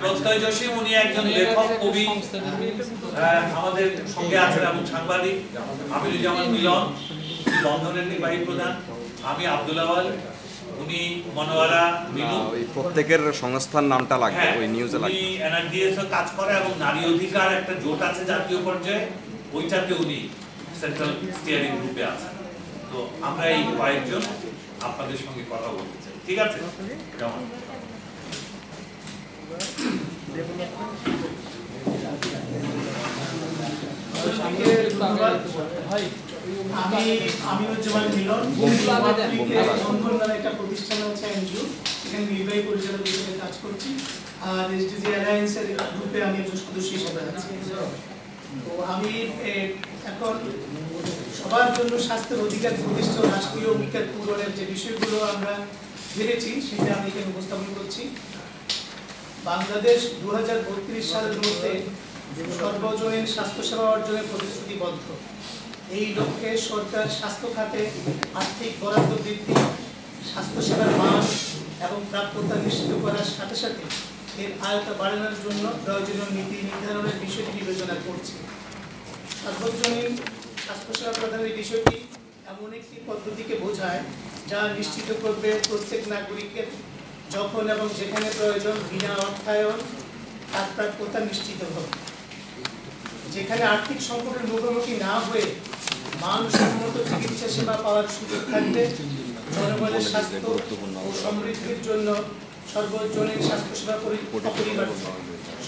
প্রত্যয় জসিম উনি একজন লেখক কবি আমাদের সঙ্গে আছেন এবং সাংবাদিক। আমিরুজ্জামান মিলন লন্ডনের নির্বাহী প্রধান, আমি আব্দুল আওয়াল, উনি মনোয়ারা মিলু। ওই প্রত্যেকের সংস্থার নামটা লাগবে ওই নিউজে লাগবে। উনি এনআরডিএস এর কাজ করে এবং নারী অধিকার একটা জোট আছে জাতীয় পর্যায়ে, ওইটাতে উনি সেন্ট্রাল স্টিয়ারিং গ্রুপে আছেন। তো আমরা এই কয়েকজন আপনাদের সঙ্গে কথা বলতে চাই, ঠিক আছে? কেমন? আমি আমিরুজ্জামান মিলন, বন্ধন নামে একটা প্রতিষ্ঠান আছে এনজিও, সেখানে নির্বাহী পরিচালক হিসেবে কাজ করছি। আর এসডিজি অ্যালায়েন্সের গ্রুপে আমি একজন সদস্য হিসেবে আছি। তো আমি এখন সবার জন্য স্বাস্থ্যের অধিকার প্রতিষ্ঠা ও রাষ্ট্রীয় অঙ্গীকার পূরণের যে বিষয়গুলো আমরা জেনেছি সেটা আমি এখানে উপস্থাপন করছি। বাংলাদেশ 2032 সালের মধ্যে সর্বজনীন স্বাস্থ্যসেবা অর্জনের প্রতিশ্রুতিবদ্ধ। এই লক্ষ্যে সরকার স্বাস্থ্য খাতে আর্থিক বরাদ্দ বৃদ্ধি, স্বাস্থ্যসেবার মান এবং প্রাপ্যতা নিশ্চিত করার সাথে সাথে এর আয়তা বাড়ানোর জন্য প্রয়োজনীয় নীতি নির্ধারণের বিষয়টি বিবেচনা করছে। সর্বজনীন স্বাস্থ্যসেবা প্রদানের বিষয়টি এমন একটি পদ্ধতিকে বোঝায় যা নিশ্চিত করবে প্রত্যেক নাগরিকের যখন এবং যেখানে প্রয়োজন বিনা অর্থায়ন তার প্রাপ্যতা নিশ্চিত হবে। যেখানে আর্থিক সংকটের মুখোমুখি না হয়ে মানসম্মত চিকিৎসা সেবা পাওয়ার সুযোগ থাকবে, জনগণের স্বাস্থ্য ও সমৃদ্ধির জন্য সর্বজনীন স্বাস্থ্যসেবা অপরিহার্য।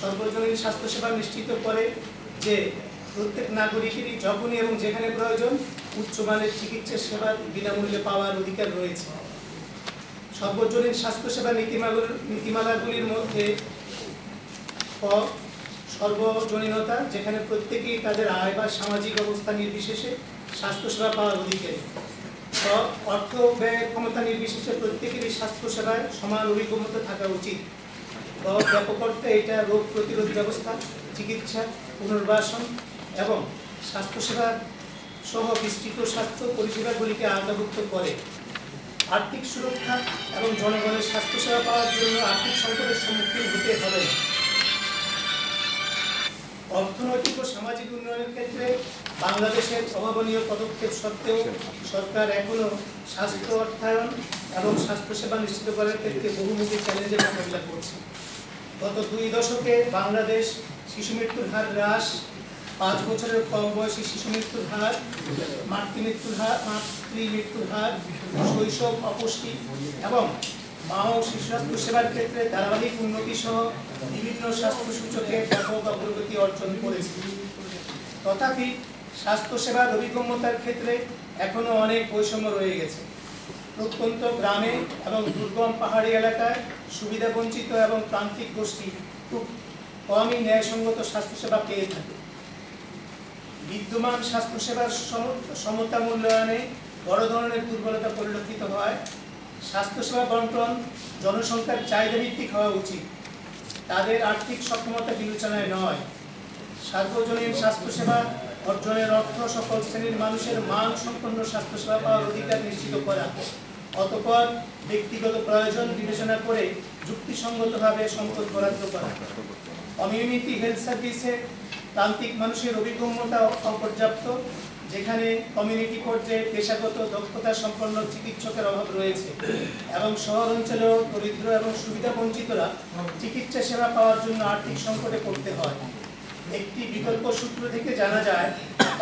সর্বজনীন স্বাস্থ্যসেবা নিশ্চিত করে যে প্রত্যেক নাগরিকেরই যখনই এবং যেখানে প্রয়োজন উচ্চমানের চিকিৎসা সেবা বিনামূল্যে পাওয়ার অধিকার রয়েছে। সর্বজনীন স্বাস্থ্যসেবা নীতিমালাগুলির মধ্যে সর্বজনীনতা, যেখানে প্রত্যেকেই তাদের আয় বা সামাজিক অবস্থা নির্বিশেষে স্বাস্থ্যসেবা পাওয়ার অধিকারী। অর্থ ব্যয়ের ক্ষমতা নির্বিশেষে প্রত্যেকেরই স্বাস্থ্যসেবায় সমান অভিজ্ঞতা থাকা উচিত। ব্যাপক অর্থে এটা রোগ প্রতিরোধ ব্যবস্থা, চিকিৎসা, পুনর্বাসন এবং স্বাস্থ্যসেবা সহ বিস্তৃত স্বাস্থ্য পরিষেবাগুলিকে আওতাভুক্ত করে। আর্থিক সুরক্ষা এবং জনগণের স্বাস্থ্যসেবা পাওয়ার জন্য আর্থিক সংকটের সম্মুখীন হতে হবে না। অর্থনৈতিক ও সামাজিক উন্নয়নের ক্ষেত্রে বাংলাদেশের অভাবনীয় পদক্ষেপ সত্ত্বেও সরকার এখনো স্বাস্থ্য অর্থায়ন এবং স্বাস্থ্যসেবা নিশ্চিত করার ক্ষেত্রে বহুমুখী চ্যালেঞ্জের মোকাবিলা করছে। গত 2 দশকে বাংলাদেশ শিশু মৃত্যুর হার হ্রাস, 5 বছরের কম বয়সী শিশু মৃত্যুর হার, মাতৃ মৃত্যুর হার, শৈশব অপুষ্টি এবং মা ও শিশু স্বাস্থ্য সেবার ক্ষেত্রে ধারাবাহিক উন্নতি সহ বিভিন্ন স্বাস্থ্য সূচকে ব্যাপক অগ্রগতি অর্জন করেছে। তথাপি স্বাস্থ্যসেবার অভিগম্যতার ক্ষেত্রে এখনো অনেক বৈষম্য রয়ে গেছে। প্রত্যন্ত গ্রামে এবং দুর্গম পাহাড়ি এলাকায় সুবিধা বঞ্চিত এবং প্রান্তিক গোষ্ঠী খুব কমই ন্যায়সঙ্গত স্বাস্থ্যসেবা পেয়ে থাকে। বিদ্যমান স্বাস্থ্যসেবার সমতা মূল্যায়নে বড় ধরনের দুর্বলতা পরিলক্ষিত হয়। স্বাস্থ্যসেবা বন্টন জনসংখ্যার চাহিদা ভিত্তিক হওয়া উচিত, তাদের আর্থিক সক্ষমতা বিবেচনায় নয়। সার্বজনীন স্বাস্থ্যসেবা অর্জনের অর্থ সকল শ্রেণীর মানুষের মানসম্পন্ন স্বাস্থ্যসেবা পাওয়ার অধিকার নিশ্চিত করা, অতঃপর ব্যক্তিগত প্রয়োজন বিবেচনা করে যুক্তিসঙ্গতভাবে সম্পদ বরাদ্দ করা। কমিউনিটি হেলথ সার্ভিসে প্রান্তিক মানুষের অভিগম্যতা অপর্যাপ্ত, যেখানে কমিউনিটি পর্যায়ে পেশাগত দক্ষতা সম্পন্ন চিকিৎসকের অভাব রয়েছে এবং শহর অঞ্চলেও দরিদ্র এবং সুবিধা বঞ্চিতরা চিকিৎসা সেবা পাওয়ার জন্য আর্থিক সংকটে পড়তে হয়। একটি বিকল্প সূত্র থেকে জানা যায়,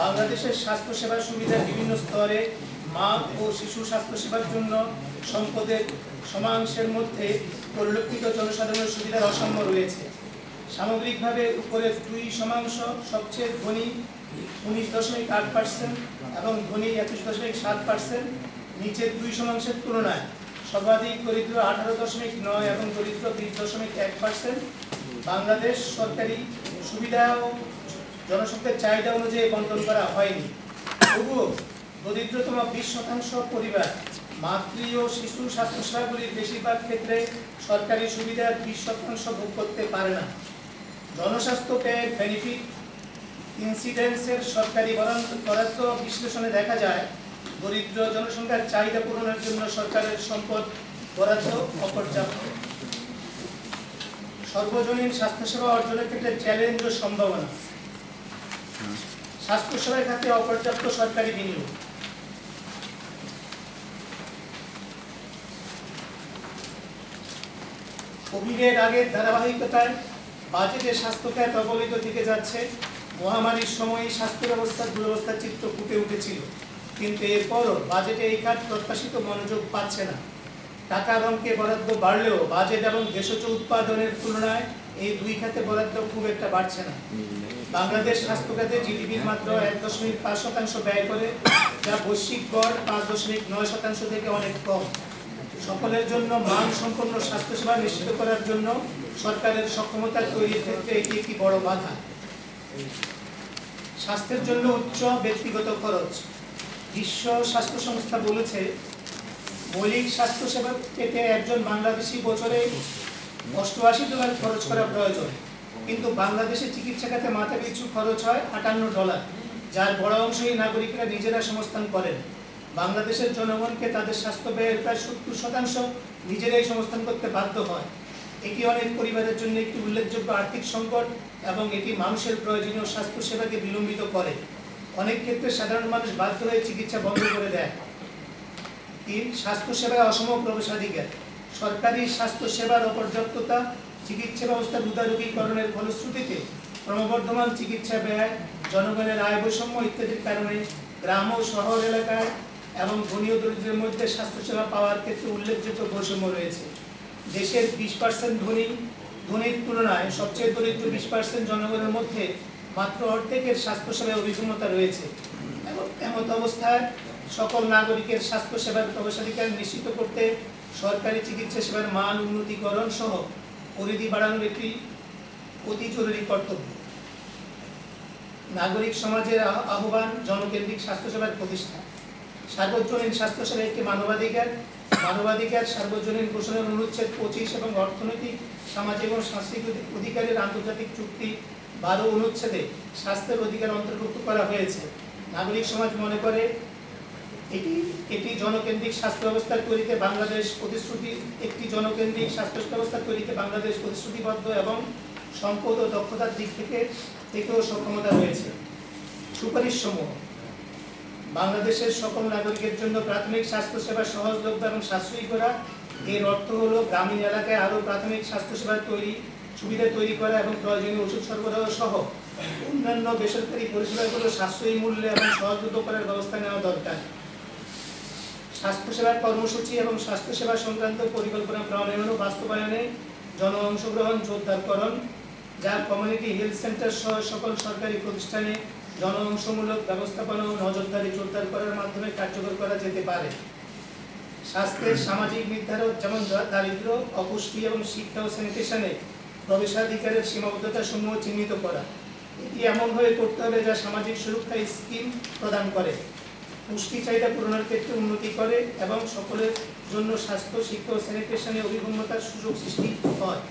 বাংলাদেশের স্বাস্থ্যসেবা সুবিধার বিভিন্ন স্তরে মা ও শিশু স্বাস্থ্যসেবার জন্য সম্পদের সমাংশের মধ্যে পরিলক্ষিত জনসাধারণের সুবিধার অসাম্য রয়েছে। সামগ্রিকভাবে উপরের 2 সবচেয়ে ধনী 19.8% এবং ধনী 21.7%, নিচের 2 তুলনায় সর্বাধিক দরিদ্র 18.9 এবং দরিদ্র 20.1%। বাংলাদেশ সরকারি সুবিধা ও জনসংখ্যার চাহিদা অনুযায়ী বন্টন করা হয়নি। তবুও দরিদ্রতম 20% পরিবার মাতৃ ও শিশু স্বাস্থ্যসেবাগুলির বেশিরভাগ ক্ষেত্রে সরকারি সুবিধার 20% ভোগ করতে পারে না। জনস্বাস্থ্য ব্যয়ের বেনিফিট ইনসিডেন্সের সরকারি বরাদ্দ বিশ্লেষণে দেখা যায়, দরিদ্র জনসংখ্যার চাহিদা পূরণের জন্য সরকারের সম্পদ বরাদ্দ অপর্যাপ্ত। সর্বজনীন স্বাস্থ্যসেবা অর্জনের ক্ষেত্রে চ্যালেঞ্জ ও সম্ভাবনা। স্বাস্থ্যসেবা খাতে অপর্যাপ্ত সরকারি বিনিয়োগ। কোভিডের আগের ধারাবাহিকতায় বাজেটে স্বাস্থ্যখাত অবহেলিত থেকে যাচ্ছে। মহামারীর সময় স্বাস্থ্য ব্যবস্থার দুরবস্থার চিত্র ফুটে উঠেছিল, কিন্তু এরপরও বাজেটে এই খাত প্রত্যাশিত মনোযোগ পাচ্ছে না। টাকার অঙ্কে বরাদ্দ বাড়লেও বাজেট এবং দেশজ উৎপাদনের তুলনায় এই দুই খাতে বরাদ্দ খুব একটা বাড়ছে না। বাংলাদেশ স্বাস্থ্য খাতে জিডিপির মাত্র 1.5% ব্যয় করে, যা বৈশ্বিক গড় 5.9% থেকে অনেক কম। সকলের জন্য মানসম্পন্ন স্বাস্থ্যসেবা নিশ্চিত করার জন্য সরকারের সক্ষমতা তৈরির ক্ষেত্রে এটি একটি বড় বাধা। স্বাস্থ্যের জন্য উচ্চ ব্যক্তিগত খরচ। বিশ্ব স্বাস্থ্য সংস্থা বলেছে, মৌলিক স্বাস্থ্যসেবা পেতে একজন বাংলাদেশি বছরে $88 খরচ করা প্রয়োজন, কিন্তু বাংলাদেশে চিকিৎসা খাতে মাথাপিছু খরচ হয় $58, যার বড় অংশই নাগরিকরা নিজেরা সংস্থান করেন। বাংলাদেশের জনগণকে তাদের স্বাস্থ্য ব্যয়ের প্রায় 70% নিজেরাই সংস্থান করতে বাধ্য হয়। এটি অনেক পরিবারের জন্য একটি উল্লেখযোগ্য আর্থিক সংকট এবং এটি মানুষের প্রয়োজনীয় স্বাস্থ্যসেবাকে বিলম্বিত করে। অনেক ক্ষেত্রে সাধারণ মানুষ বাধ্য হয়ে চিকিৎসা বন্ধ করে দেয়। 3. স্বাস্থ্যসেবায় অসম প্রবেশাধিকার। সরকারি স্বাস্থ্যসেবার অপর্যাপ্ততা, চিকিৎসা ব্যবস্থার উদারীকরণের ফলশ্রুতিতে ক্রমবর্ধমান চিকিৎসা ব্যয়, জনগণের আয় বৈষম্য ইত্যাদির কারণে গ্রাম ও শহর এলাকায় এবং ধনী ও দরিদ্রের মধ্যে স্বাস্থ্যসেবা পাওয়ার ক্ষেত্রে উল্লেখযোগ্য বৈষম্য রয়েছে। দেশের 20% ধনীর তুলনায় সবচেয়ে দরিদ্র 20% জনগণের মধ্যে মাত্র অর্ধেকের স্বাস্থ্যসেবার অভিজ্ঞতা রয়েছে। এবং এমত অবস্থায় সকল নাগরিকের স্বাস্থ্যসেবার প্রবেশাধিকার নিশ্চিত করতে সরকারি চিকিৎসা সেবার মান উন্নতিকরণ সহ পরিধি বাড়ানোর একটি অতি জরুরি কর্তব্য। নাগরিক সমাজের আহ্বান, জনকেন্দ্রিক স্বাস্থ্যসেবার প্রতিষ্ঠা। সার্বজনীন স্বাস্থ্যসেবা একটি মানবাধিকার। মানবাধিকার সার্বজনীন ঘোষণার অনুচ্ছেদ 25 এবং অর্থনৈতিক, সামাজিক এবং সাংস্কৃতিক অধিকারের আন্তর্জাতিক চুক্তি 12 অনুচ্ছেদে স্বাস্থ্যের অধিকার অন্তর্ভুক্ত করা হয়েছে। নাগরিক সমাজ মনে করে এটি জনকেন্দ্রিক স্বাস্থ্য ব্যবস্থা তৈরিতে বাংলাদেশ প্রতিশ্রুতিবদ্ধ এবং সম্পদ ও দক্ষতার দিক থেকেও সক্ষমতা রয়েছে। সুপারিশ সমূহ। বাংলাদেশের সকল নাগরিকের জন্য প্রাথমিক স্বাস্থ্যসেবা সহজলভ্য এবং সাশ্রয়ী করা। এর অর্থ হলো গ্রামীণ এলাকায় আরও প্রাথমিক স্বাস্থ্যসেবার সুবিধা তৈরি করা এবং প্রয়োজনীয় ওষুধ সরবরাহ সহ অন্যান্য বেসরকারি পরিষেবাগুলো সাশ্রয়ী মূল্যে এবং সহজলভ্য করার ব্যবস্থা নেওয়া দরকার। স্বাস্থ্যসেবার কর্মসূচি এবং স্বাস্থ্যসেবা সংক্রান্ত পরিকল্পনা প্রণয়ন ও বাস্তবায়নে জন অংশগ্রহণ জোরদারকরণ, যা কমিউনিটি হেলথ সেন্টার সহ সকল সরকারি প্রতিষ্ঠানে জন অংশমূলক ব্যবস্থাপনা ও নজরদারি জোরদার করার মাধ্যমে কার্যকর করা যেতে পারে। স্বাস্থ্যের সামাজিক নির্ধারক, যেমন দারিদ্র্য, অপুষ্টি এবং শিক্ষা ও স্যানিটেশনে প্রবেশাধিকারের সীমাবদ্ধতা সমূহ চিহ্নিত করা। এটি এমনভাবে করতে হবে যা সামাজিক সুরক্ষা স্কিম প্রদান করে, পুষ্টি চাহিদা পূরণের ক্ষেত্রে উন্নতি করে এবং সকলের জন্য স্বাস্থ্য, শিক্ষা ও স্যানিটেশনে অভিগম্যতার সুযোগ সৃষ্টি হয়।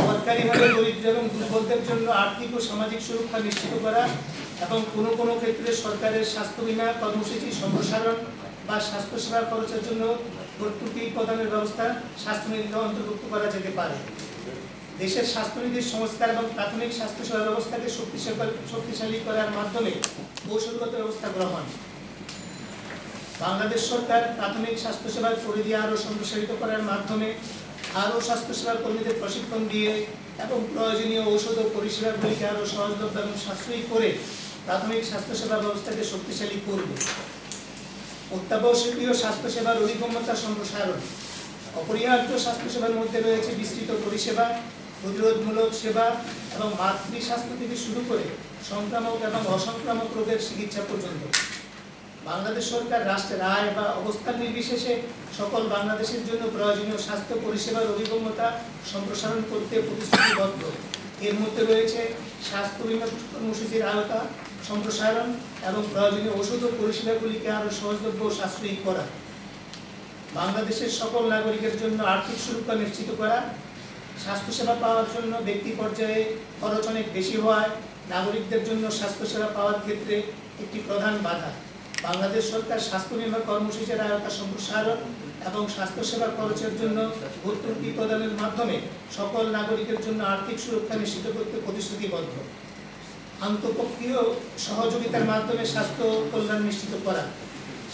সরকারিভাবে দরিদ্র এবং দুর্বলদের জন্য আর্থিক ও সামাজিক সুরক্ষা নিশ্চিত করা এবং কোনো ক্ষেত্রে সরকারের স্বাস্থ্য বীমা কর্মসূচি সম্প্রসারণ বা স্বাস্থ্যসেবা খরচের জন্য ভর্তুকি প্রদানের ব্যবস্থা স্বাস্থ্যনীতিতে অন্তর্ভুক্ত করা যেতে পারে। দেশের স্বাস্থ্যনীতির সংস্কার এবং প্রাথমিক স্বাস্থ্যসেবা ব্যবস্থাকে শক্তিশালী করার মাধ্যমে কৌশলগত ব্যবস্থা গ্রহণ। বাংলাদেশ সরকার প্রাথমিক স্বাস্থ্যসেবার পরিধি আরও সম্প্রসারিত করার মাধ্যমে আরও স্বাস্থ্যসেবা কর্মীদের প্রশিক্ষণ দিয়ে এবং প্রয়োজনীয় ঔষধ ও পরিষেবাগুলিকে আরও সহজলভ্য এবং সাশ্রয়ী করে প্রাথমিক স্বাস্থ্যসেবা ব্যবস্থাকে শক্তিশালী করবে। অত্যাবশ্যকীয় স্বাস্থ্যসেবার অভিগম্যতা সম্প্রসারণ। অপরিহার্য স্বাস্থ্যসেবার মধ্যে রয়েছে বিস্তৃত পরিষেবা, প্রতিরোধমূলক সেবা এবং মাতৃস্বাস্থ্য থেকে শুরু করে সংক্রামক এবং অসংক্রামক রোগের চিকিৎসা পর্যন্ত। বাংলাদেশ সরকার রাষ্ট্রের আয় বা অবস্থান নির্বিশেষে সকল বাংলাদেশের জন্য প্রয়োজনীয় স্বাস্থ্য পরিষেবার অভিগম্যতা সম্প্রসারণ করতে প্রতিশ্রুতিবদ্ধ। এর মধ্যে রয়েছে স্বাস্থ্য বীমা কর্মসূচির আওতা সম্প্রসারণ এবং প্রয়োজনীয় ওষুধ ও পরিষেবাগুলিকে আরও সহজলভ্য ও সাশ্রয়ী করা। বাংলাদেশের সকল নাগরিকের জন্য আর্থিক সুরক্ষা নিশ্চিত করা। স্বাস্থ্যসেবা পাওয়ার জন্য ব্যক্তি পর্যায়ে খরচ অনেক বেশি হওয়ায় নাগরিকদের জন্য স্বাস্থ্যসেবা পাওয়ার ক্ষেত্রে একটি প্রধান বাধা। বাংলাদেশ সরকার স্বাস্থ্য বিমা কর্মসূচির আওতা সম্প্রসারণ এবং স্বাস্থ্যসেবা খরচের জন্য ভর্তুকি প্রদানের মাধ্যমে সকল নাগরিকের জন্য আর্থিক সুরক্ষা নিশ্চিত করতে প্রতিশ্রুতিবদ্ধ। আন্তঃপক্ষীয় সহযোগিতার মাধ্যমে স্বাস্থ্য কল্যাণ নিশ্চিত করা।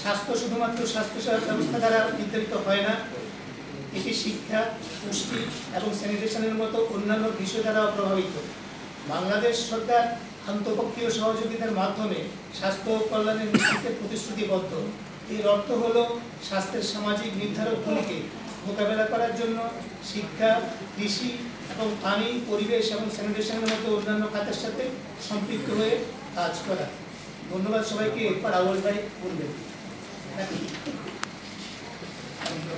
স্বাস্থ্য শুধুমাত্র স্বাস্থ্যসেবা ব্যবস্থা দ্বারা নির্ধারিত হয় না, এটি শিক্ষা, পুষ্টি এবং স্যানিটেশনের মতো অন্যান্য বিষয় দ্বারাও প্রভাবিত। বাংলাদেশ সরকার আন্তঃপক্ষীয় সহযোগিতার মাধ্যমে স্বাস্থ্য কল্যাণের নিশ্চিতের প্রতিশ্রুতিবদ্ধ। এর অর্থ হল স্বাস্থ্যের সামাজিক নির্ধারকগুলিকে মোকাবেলা করার জন্য শিক্ষা, কৃষি এবং পানি, পরিবেশ এবং স্যানিটেশনের মতো অন্যান্য খাতের সাথে সম্পৃক্ত হয়ে কাজ করা। ধন্যবাদ সবাইকে। এরপর আওয়াজ ভাই বলবেন।